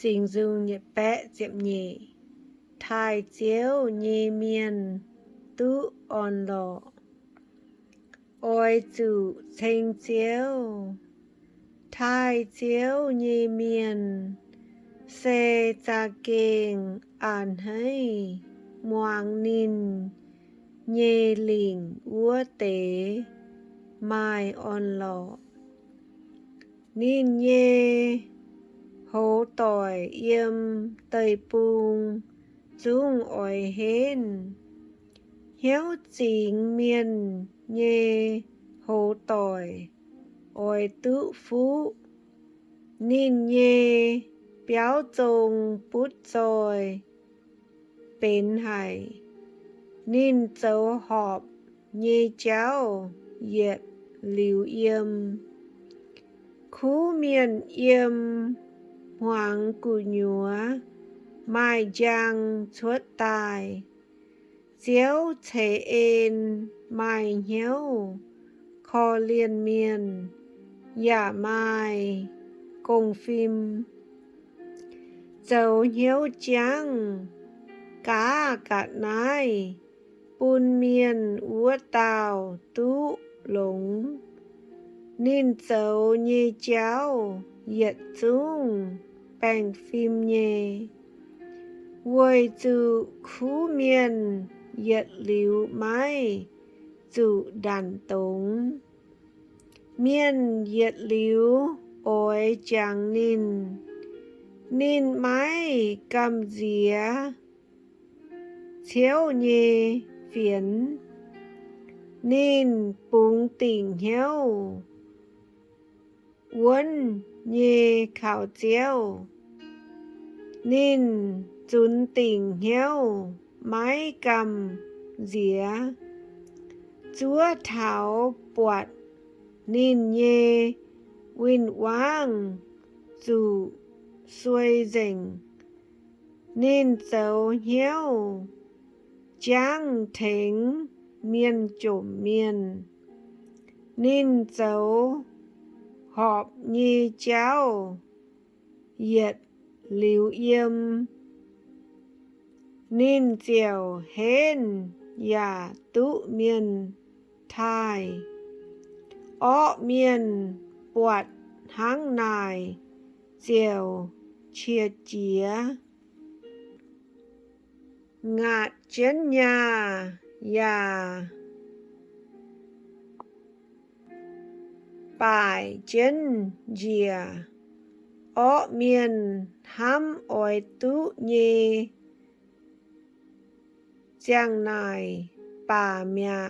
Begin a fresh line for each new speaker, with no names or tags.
Sinh dung nhật bẹ diệm nhị, thai chiếu nhê miên, tu on lọ. Ôi chủ thanh chiếu, thai chiếu nhê miên, xe cha kênh an hay, moang ninh, nhê lình úa tế, mai on lọ. Ninh nhê, hố tỏi yêm tây pung, dung ỏi hên. Hiếu chính miên nhê hố tỏi, ỏi tự phú. Ninh nhê, béo trông bút rồi, bên hải. Ninh châu họp, nhê cháu, yết lưu yêm. Khú miên yêm, hoàng cụ nhúa, mai giang chuốt tài. Chiếu chế ên, mai hiếu, kho liên miên, giả mai, cùng phim. Dấu hiếu chăng, cá cả nai, bùn miên úa tàu tú lũng. Ninh dấu nhê cháu, yết dung, bèn phim nhê. Quầy chủ khú miên, yết lưu mai, chủ đàn tống. Miên yết lưu, ôi chàng ninh. Ninh mai cầm dìa, chiếu nhê phiến. Ninh búng tỉnh hiếu, uốn nhê khảo chiếu. Ninh chún tỉnh hiếu, mái cầm dìa. Chúa thảo bọt, ninh nhê, win quang, dù xuôi dình. Ninh dấu hiếu, chang thính, miên trộm miên. Ninh dấu họp nhê cháu, yết lưu yêm. Ninh diều hên, giả tụ miên, thai. Ó miên, bọt háng nài, diều chia chía. Ngạt chén nhà, giả. Bài chén dìa, ó miên hám ỏi tú nhê. Giang nài, bà mẹ